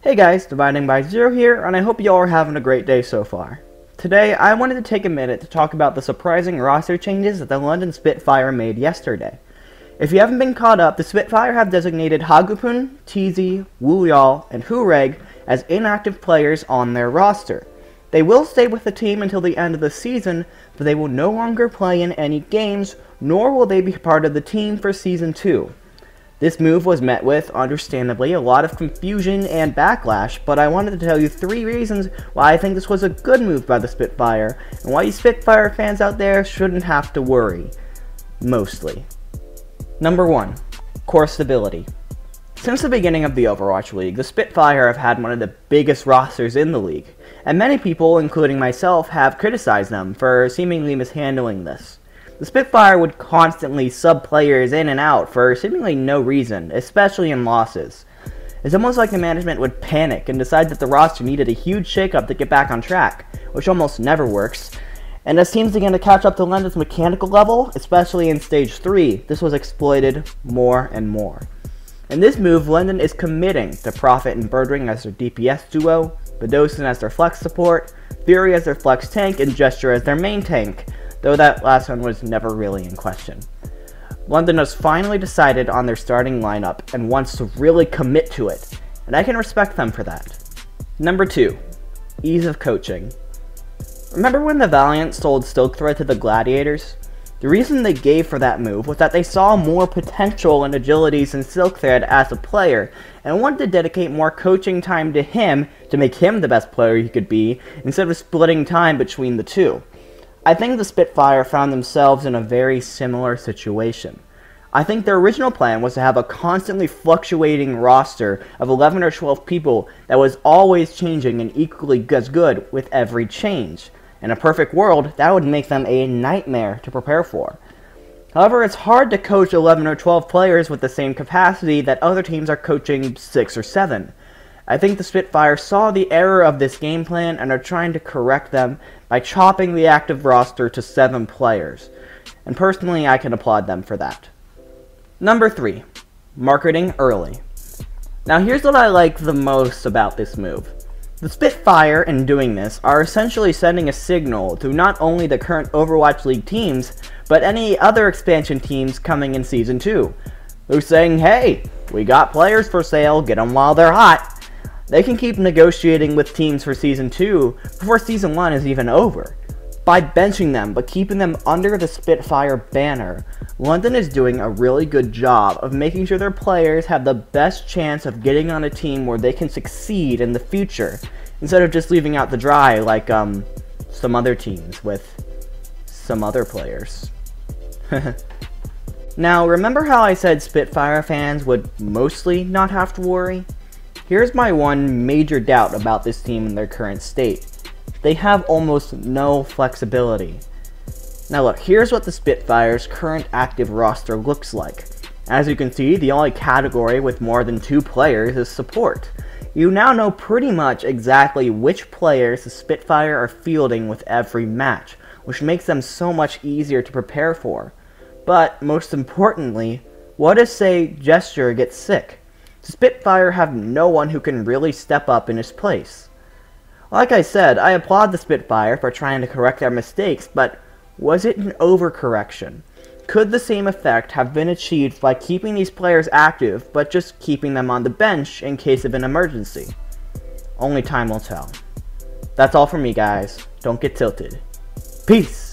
Hey guys, Dividing by Zero here, and I hope you all are having a great day so far. Today, I wanted to take a minute to talk about the surprising roster changes that the London Spitfire made yesterday. If you haven't been caught up, the Spitfire have designated Hagupun, TZ, Wuyal, and Hureg as inactive players on their roster. They will stay with the team until the end of the season, but they will no longer play in any games, nor will they be part of the team for Season 2. This move was met with, understandably, a lot of confusion and backlash, but I wanted to tell you 3 reasons why I think this was a good move by the Spitfire, and why you Spitfire fans out there shouldn't have to worry. Mostly. Number 1. Core stability. Since the beginning of the Overwatch League, the Spitfire have had one of the biggest rosters in the league, and many people, including myself, have criticized them for seemingly mishandling this. The Spitfire would constantly sub players in and out for seemingly no reason, especially in losses. It's almost like the management would panic and decide that the roster needed a huge shakeup to get back on track, which almost never works. And as teams began to catch up to London's mechanical level, especially in Stage 3, this was exploited more and more. In this move, London is committing to Prophet and Birdring as their DPS duo, Bedosin as their flex support, Fury as their flex tank, and Gesture as their main tank, though that last one was never really in question. London has finally decided on their starting lineup and wants to really commit to it, and I can respect them for that. Number 2. Ease of coaching. Remember when the Valiant sold Silk Thread to the Gladiators? The reason they gave for that move was that they saw more potential and agilities in Silk Thread as a player, and wanted to dedicate more coaching time to him to make him the best player he could be, instead of splitting time between the two. I think the Spitfire found themselves in a very similar situation. I think their original plan was to have a constantly fluctuating roster of 11 or 12 people that was always changing and equally as good with every change. In a perfect world, that would make them a nightmare to prepare for. However, it's hard to coach 11 or 12 players with the same capacity that other teams are coaching 6 or 7. I think the Spitfire saw the error of this game plan and are trying to correct them by chopping the active roster to 7 players, and personally I can applaud them for that. Number 3. Marketing early. Now here's what I like the most about this move. The Spitfire, in doing this, are essentially sending a signal to not only the current Overwatch League teams, but any other expansion teams coming in Season 2. They're saying, hey, we got players for sale, get them while they're hot. They can keep negotiating with teams for Season 2 before Season 1 is even over. By benching them, but keeping them under the Spitfire banner, London is doing a really good job of making sure their players have the best chance of getting on a team where they can succeed in the future, instead of just leaving out to dry like some other teams with some other players. Now, remember how I said Spitfire fans would mostly not have to worry? Here's my one major doubt about this team in their current state. They have almost no flexibility. Now look, here's what the Spitfire's current active roster looks like. As you can see, the only category with more than 2 players is support. You now know pretty much exactly which players the Spitfire are fielding with every match, which makes them so much easier to prepare for. But, most importantly, what if, say, Gesture gets sick? The Spitfire have no one who can really step up in his place. Like I said, I applaud the Spitfire for trying to correct their mistakes, but was it an overcorrection? Could the same effect have been achieved by keeping these players active, but just keeping them on the bench in case of an emergency? Only time will tell. That's all from me, guys. Don't get tilted. Peace!